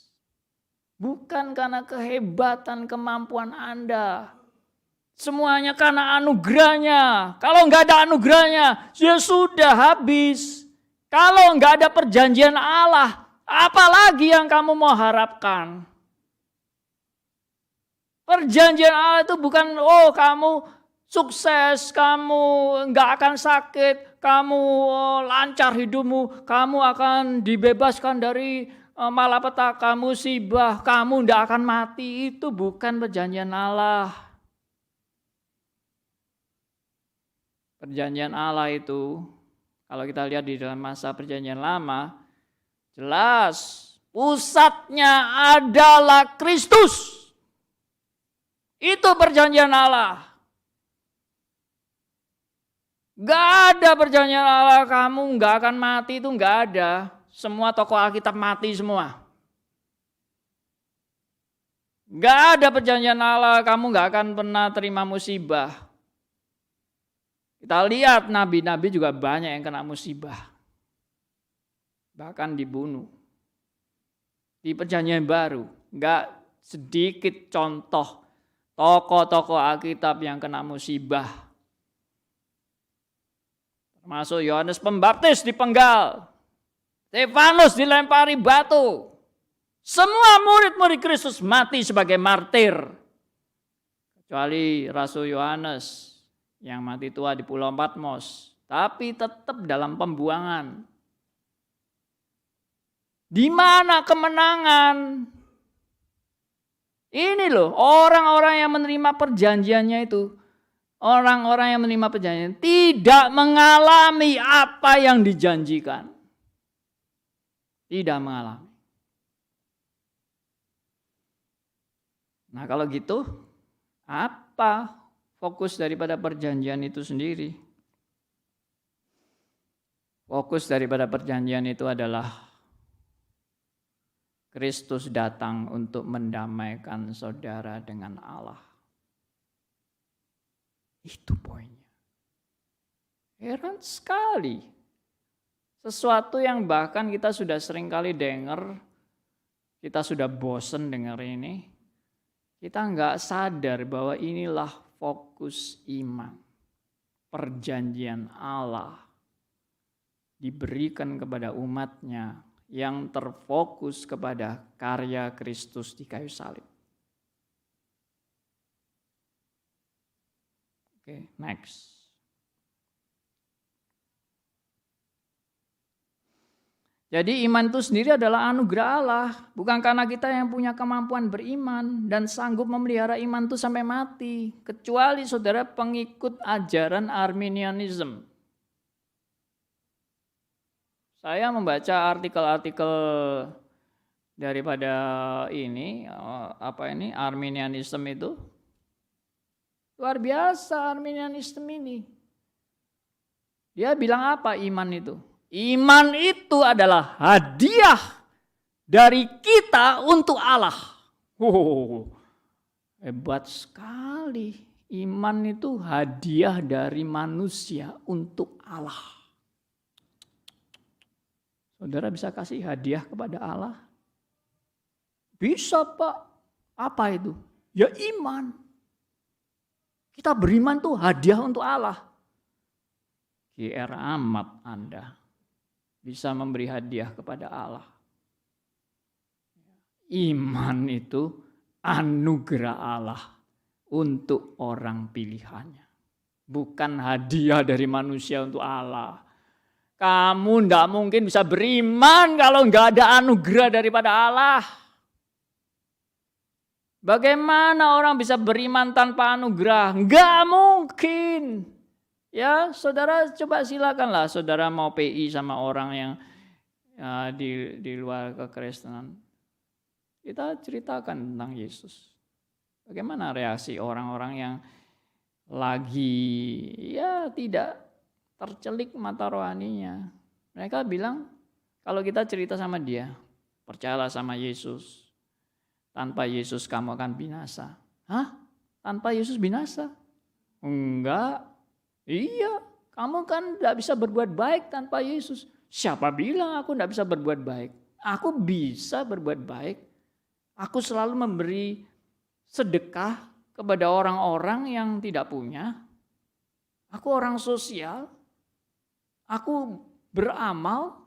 Bukan karena kehebatan kemampuan Anda. Semuanya karena anugerahnya. Kalau nggak ada anugerahnya, ya sudah habis. Kalau nggak ada perjanjian Allah, apalagi yang kamu mau harapkan? Perjanjian Allah itu bukan, kamu sukses, kamu nggak akan sakit, kamu lancar hidupmu, kamu akan dibebaskan dari malapetaka, musibah, kamu nggak akan mati. Itu bukan perjanjian Allah. Perjanjian Allah itu, kalau kita lihat di dalam masa perjanjian lama, jelas pusatnya adalah Kristus. Itu perjanjian Allah. Gak ada perjanjian Allah kamu gak akan mati, itu gak ada. Semua tokoh Alkitab mati semua. Gak ada perjanjian Allah kamu gak akan pernah terima musibah. Kita lihat nabi-nabi juga banyak yang kena musibah. Bahkan dibunuh. Di perjanjian baru, gak sedikit contoh tokoh-tokoh Alkitab yang kena musibah. Termasuk Yohanes Pembaptis dipenggal. Stefanus dilempari batu. Semua murid-murid Kristus mati sebagai martir. Kecuali Rasul Yohanes yang mati tua di Pulau Patmos. Tapi tetap dalam pembuangan. Di mana kemenangan? Ini loh, orang-orang yang menerima perjanjiannya itu. Orang-orang yang menerima perjanjian tidak mengalami apa yang dijanjikan. Tidak mengalami. Nah kalau gitu, apa fokus daripada perjanjian itu sendiri? Fokus daripada perjanjian itu adalah Kristus datang untuk mendamaikan saudara dengan Allah. Itu poinnya. Heran sekali. Sesuatu yang bahkan kita sudah sering kali dengar, kita sudah bosen dengar ini, kita nggak sadar bahwa inilah fokus iman. Perjanjian Allah diberikan kepada umatnya yang terfokus kepada karya Kristus di kayu salib. Oke, next. Jadi iman itu sendiri adalah anugerah Allah. Bukan karena kita yang punya kemampuan beriman dan sanggup memelihara iman itu sampai mati. Kecuali saudara pengikut ajaran Arminianism. Saya membaca artikel-artikel daripada ini, Arminianism itu. Luar biasa Arminianism ini. Dia bilang apa iman itu? Iman itu adalah hadiah dari kita untuk Allah. Hebat sekali. Iman itu hadiah dari manusia untuk Allah. Saudara bisa kasih hadiah kepada Allah? Bisa Pak. Apa itu? Ya iman. Kita beriman tuh hadiah untuk Allah. GR amat Anda bisa memberi hadiah kepada Allah. Iman itu anugerah Allah untuk orang pilihannya. Bukan hadiah dari manusia untuk Allah. Kamu tidak mungkin bisa beriman kalau nggak ada anugerah daripada Allah. Bagaimana orang bisa beriman tanpa anugerah? Nggak mungkin. Ya, saudara coba silakanlah saudara mau PI sama orang yang di luar kekristenan. Kita ceritakan tentang Yesus. Bagaimana reaksi orang-orang yang lagi tidak tercelik mata rohaninya. Mereka bilang kalau kita cerita sama dia, percayalah sama Yesus. tanpa Yesus kamu akan binasa. Hah? Tanpa Yesus binasa? Enggak. Iya, kamu kan tidak bisa berbuat baik tanpa Yesus. Siapa bilang aku tidak bisa berbuat baik? Aku bisa berbuat baik. Aku selalu memberi sedekah kepada orang-orang yang tidak punya. Aku orang sosial. Aku beramal.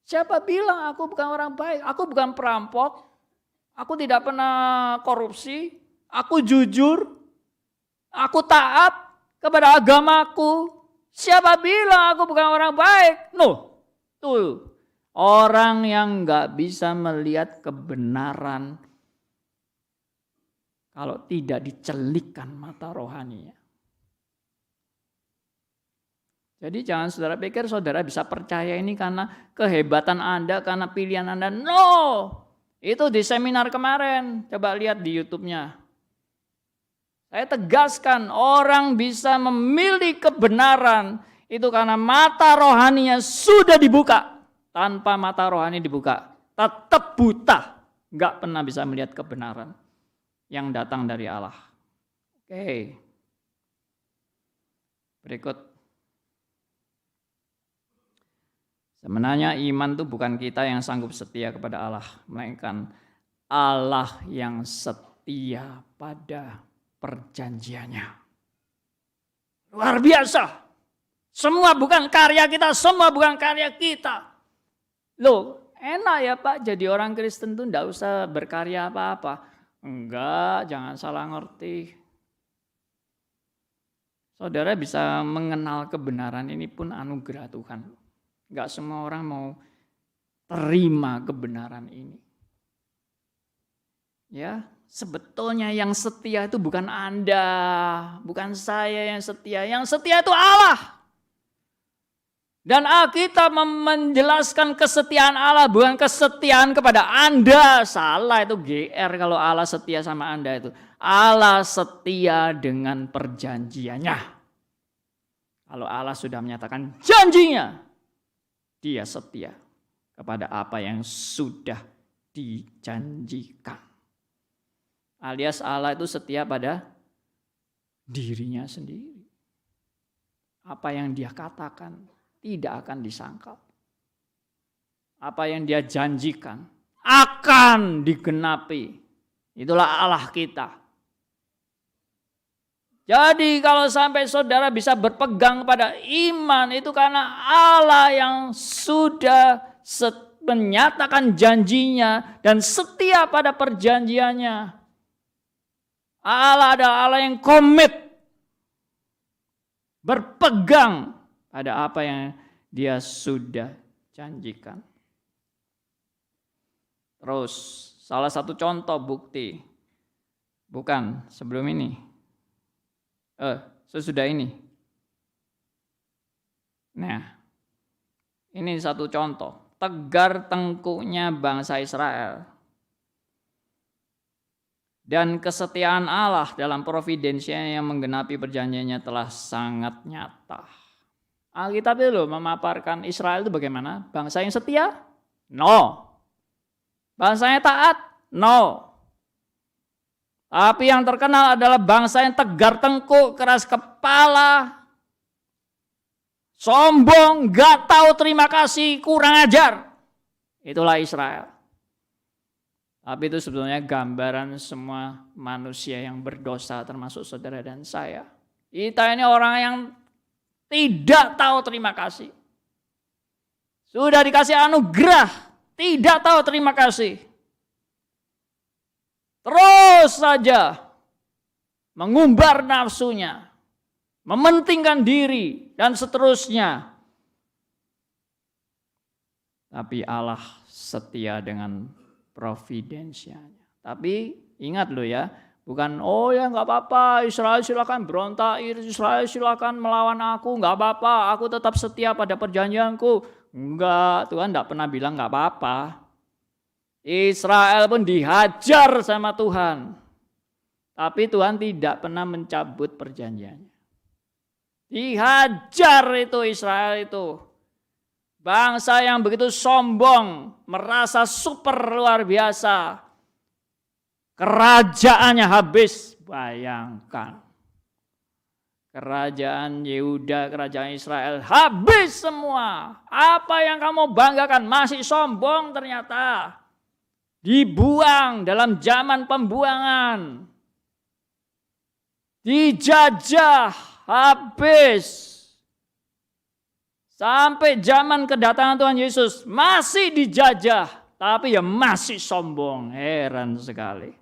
Siapa bilang aku bukan orang baik? Aku bukan perampok. Aku tidak pernah korupsi. Aku jujur. Aku taat kepada agamaku. Siapa bilang aku bukan orang baik? No. Tuh. Orang yang gak bisa melihat kebenaran kalau tidak dicelikkan mata rohaninya. Jadi jangan saudara pikir saudara bisa percaya ini karena kehebatan Anda, karena pilihan Anda. No, itu di seminar kemarin. Coba lihat di YouTube-nya. Saya tegaskan orang bisa memilih kebenaran itu karena mata rohaninya sudah dibuka. Tanpa mata rohani dibuka, tetap buta. Nggak pernah bisa melihat kebenaran yang datang dari Allah. Oke. Berikut. Sebenarnya iman itu bukan kita yang sanggup setia kepada Allah, melainkan Allah yang setia pada perjanjiannya. Luar biasa. Semua bukan karya kita, semua bukan karya kita. Loh, enak ya Pak jadi orang Kristen tuh enggak usah berkarya apa-apa. Enggak, jangan salah ngerti. Saudara bisa mengenal kebenaran ini pun anugerah Tuhan. Enggak semua orang mau terima kebenaran ini. Ya, sebetulnya yang setia itu bukan Anda, bukan saya yang setia. Yang setia itu Allah. Dan Alkitab menjelaskan kesetiaan Allah bukan kesetiaan kepada Anda. Salah itu GR kalau Allah setia sama Anda itu. Allah setia dengan perjanjiannya. Kalau Allah sudah menyatakan janjinya, Dia setia kepada apa yang sudah dijanjikan. Alias Allah itu setia pada dirinya sendiri. Apa yang Dia katakan tidak akan disangkal. Apa yang Dia janjikan akan digenapi. Itulah Allah kita. Jadi kalau sampai saudara bisa berpegang pada iman itu karena Allah yang sudah menyatakan janjinya dan setia pada perjanjiannya. Allah adalah Allah yang komit berpegang pada apa yang Dia sudah janjikan. Terus salah satu contoh bukti. Bukan sebelum ini. Sesudah ini. Nah, ini satu contoh. Tegar tengkuknya bangsa Israel. Dan kesetiaan Allah dalam providensinya yang menggenapi perjanjiannya telah sangat nyata. Alkitab itu loh memaparkan Israel itu bagaimana? Bangsa yang setia? No. Bangsa yang taat? No. Tapi yang terkenal adalah bangsa yang tegar tengkuk, keras kepala, sombong, gak tahu terima kasih, kurang ajar. Itulah Israel. Tapi itu sebetulnya gambaran semua manusia yang berdosa termasuk saudara dan saya. Kita ini orang yang tidak tahu terima kasih. Sudah dikasih anugerah, tidak tahu terima kasih. Terus saja mengumbar nafsunya, mementingkan diri, dan seterusnya. Tapi Allah setia dengan providensianya. Tapi ingat loh ya, bukan ya nggak apa-apa, Israel silakan berontak, Israel silakan melawan aku, nggak apa-apa, aku tetap setia pada perjanjianku. Enggak, Tuhan nggak pernah bilang nggak apa-apa. Israel pun dihajar sama Tuhan, tapi Tuhan tidak pernah mencabut perjanjiannya. Dihajar itu Israel itu. Bangsa yang begitu sombong, merasa super luar biasa. Kerajaannya habis. Bayangkan. Kerajaan Yehuda, kerajaan Israel habis semua. Apa yang kamu banggakan masih sombong ternyata. Dibuang dalam zaman pembuangan. Dijajah habis. Sampai zaman kedatangan Tuhan Yesus masih dijajah. Tapi ya masih sombong. Heran sekali.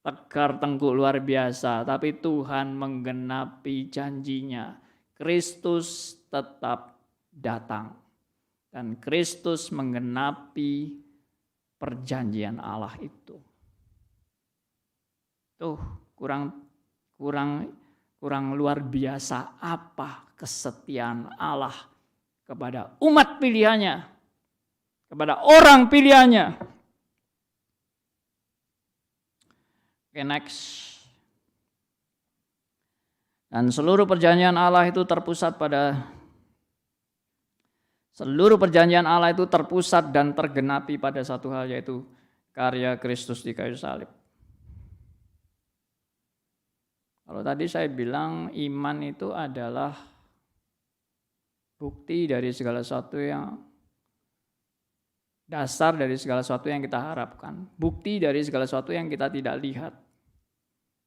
Tegar tengkuk luar biasa, tapi Tuhan menggenapi janjinya. Kristus tetap datang. Dan Kristus menggenapi perjanjian Allah itu. Tuh, kurang luar biasa apa kesetiaan Allah kepada umat pilihannya, kepada orang pilihannya. Oke, next. Dan seluruh perjanjian Allah itu terpusat dan tergenapi pada satu hal, yaitu karya Kristus di kayu salib. Kalau tadi saya bilang iman itu adalah bukti dari segala sesuatu yang dasar dari segala sesuatu yang kita harapkan. Bukti dari segala sesuatu yang kita tidak lihat.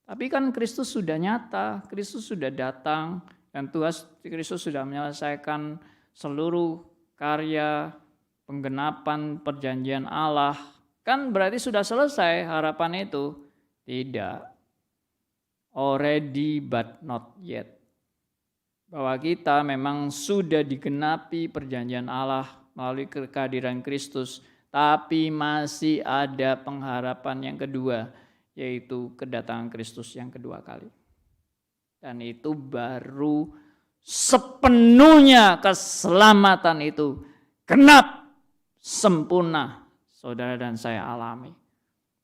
Tapi kan Kristus sudah nyata, Kristus sudah datang, dan Tuhan Kristus sudah menyelesaikan seluruh karya penggenapan perjanjian Allah. Kan berarti sudah selesai harapan itu? Tidak. Already but not yet. Bahwa kita memang sudah digenapi perjanjian Allah melalui kehadiran Kristus, tapi masih ada pengharapan yang kedua, yaitu kedatangan Kristus yang kedua kali. Dan itu baru sepenuhnya keselamatan itu genap sempurna saudara dan saya alami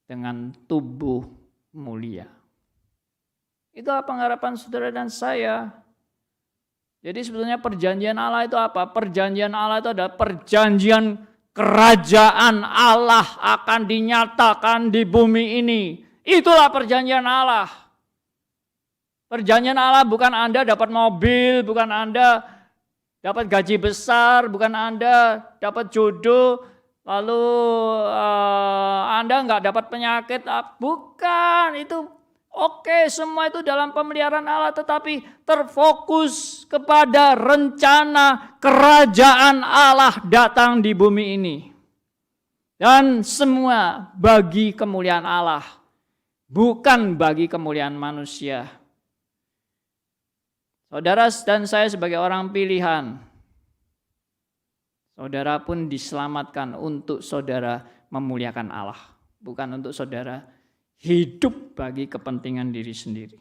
dengan tubuh mulia. Itulah pengharapan saudara dan saya. Jadi sebetulnya perjanjian Allah itu apa? Perjanjian Allah itu adalah perjanjian kerajaan Allah akan dinyatakan di bumi ini. Itulah perjanjian Allah. Perjanjian Allah bukan Anda dapat mobil, bukan Anda dapat gaji besar, bukan Anda dapat jodoh, lalu Anda nggak dapat penyakit. Bukan, itu oke, semua itu dalam pemeliharaan Allah, tetapi terfokus kepada rencana kerajaan Allah datang di bumi ini. Dan semua bagi kemuliaan Allah, bukan bagi kemuliaan manusia. Saudara dan saya sebagai orang pilihan, saudara pun diselamatkan untuk saudara memuliakan Allah, bukan untuk saudara hidup bagi kepentingan diri sendiri.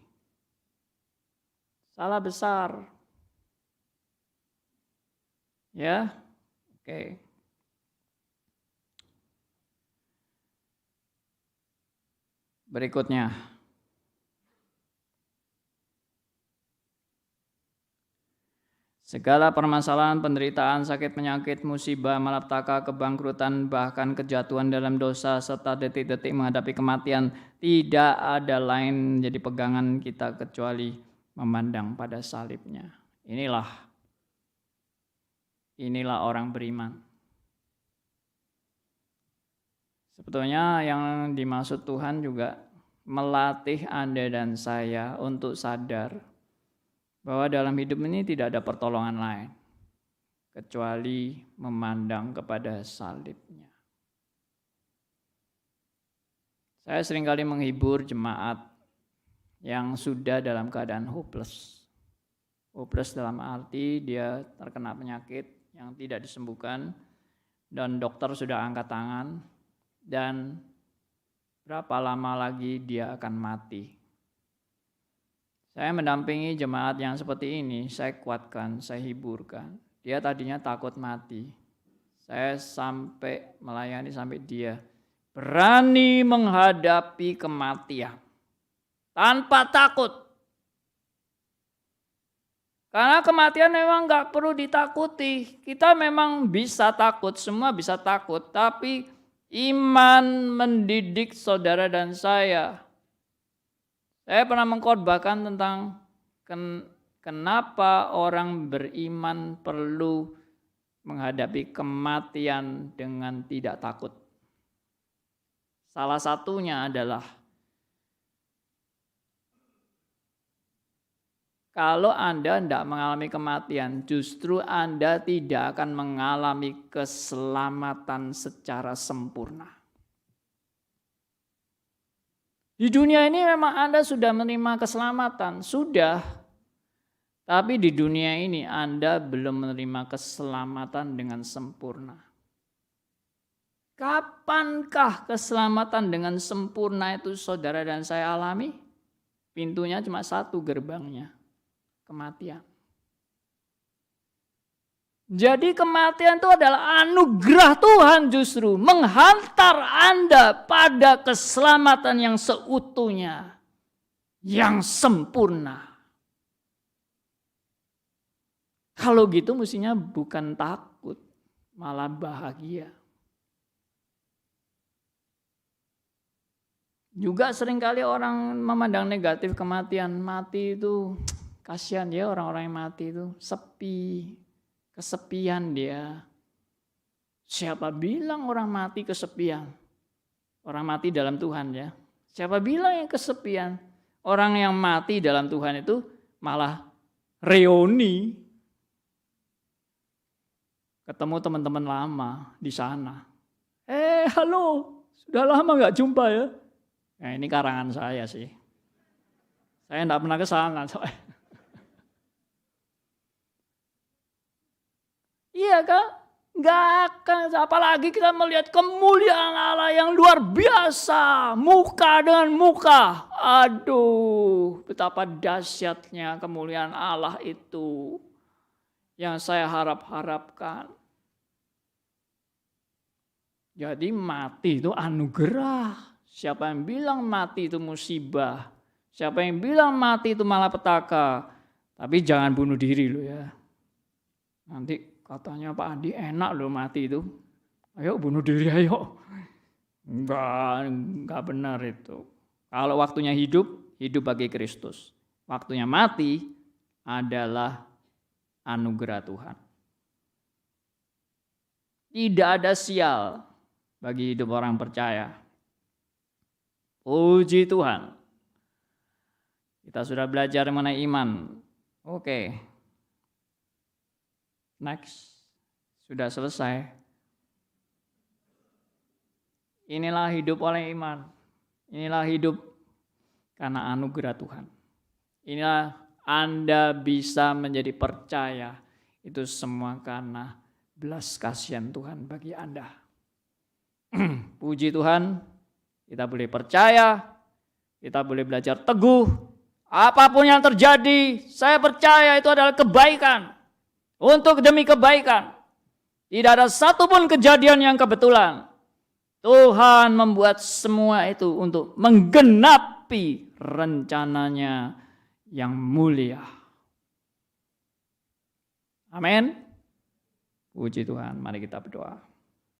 Salah besar. Ya, oke. Berikutnya. Segala permasalahan, penderitaan, sakit, penyakit, musibah, malapetaka, kebangkrutan, bahkan kejatuhan dalam dosa, serta detik-detik menghadapi kematian, tidak ada lain menjadi pegangan kita kecuali memandang pada salibnya. Inilah orang beriman. Sebetulnya yang dimaksud Tuhan juga melatih Anda dan saya untuk sadar bahwa dalam hidup ini tidak ada pertolongan lain kecuali memandang kepada salibnya. Saya seringkali menghibur jemaat yang sudah dalam keadaan hopeless. Hopeless dalam arti dia terkena penyakit yang tidak disembuhkan dan dokter sudah angkat tangan dan berapa lama lagi dia akan mati. Saya mendampingi jemaat yang seperti ini, saya kuatkan, saya hiburkan. Dia tadinya takut mati. Saya sampai melayani sampai dia berani menghadapi kematian tanpa takut. Karena kematian memang nggak perlu ditakuti. Kita memang bisa takut, semua bisa takut, tapi Iman mendidik saudara dan saya. Saya pernah mengkhotbahkan tentang kenapa orang beriman perlu menghadapi kematian dengan tidak takut. Salah satunya adalah kalau Anda tidak mengalami kematian, justru Anda tidak akan mengalami keselamatan secara sempurna. Di dunia ini memang Anda sudah menerima keselamatan, sudah. Tapi di dunia ini Anda belum menerima keselamatan dengan sempurna. Kapankah keselamatan dengan sempurna itu saudara dan saya alami? Pintunya cuma satu, gerbangnya, kematian. Jadi kematian itu adalah anugerah Tuhan justru menghantar Anda pada keselamatan yang seutuhnya, yang sempurna. Kalau gitu mestinya bukan takut, malah bahagia. Juga seringkali orang memandang negatif kematian. Mati itu kasihan ya, orang-orang yang mati itu sepi. Kesepian dia. Siapa bilang orang mati kesepian? Orang mati dalam Tuhan ya. Siapa bilang yang kesepian? Orang yang mati dalam Tuhan itu malah reuni. Ketemu teman-teman lama di sana. Halo, sudah lama gak jumpa ya? Nah, ini karangan saya sih. Saya enggak pernah ke sana. Iya kan? Nggak akan, apalagi kita melihat kemuliaan Allah yang luar biasa, muka dengan muka. Aduh, betapa dahsyatnya kemuliaan Allah itu yang saya harap-harapkan. Jadi mati itu anugerah. Siapa yang bilang mati itu musibah? Siapa yang bilang mati itu malapetaka? Tapi jangan bunuh diri lo ya. Nanti katanya Pak Andi enak loh mati itu. Ayo bunuh diri ayo. Enggak benar itu. Kalau waktunya hidup, hidup bagi Kristus. Waktunya mati adalah anugerah Tuhan. Tidak ada sial bagi hidup orang percaya. Puji Tuhan. Kita sudah belajar mengenai iman. Oke. Next, sudah selesai. Inilah hidup oleh iman. Inilah hidup karena anugerah Tuhan. Inilah Anda bisa menjadi percaya. Itu semua karena belas kasihan Tuhan bagi Anda. Puji Tuhan, kita boleh percaya, kita boleh belajar teguh. Apapun yang terjadi, saya percaya itu adalah kebaikan. Untuk demi kebaikan. Tidak ada satupun kejadian yang kebetulan. Tuhan membuat semua itu untuk menggenapi rencananya yang mulia. Amin. Puji Tuhan, mari kita berdoa.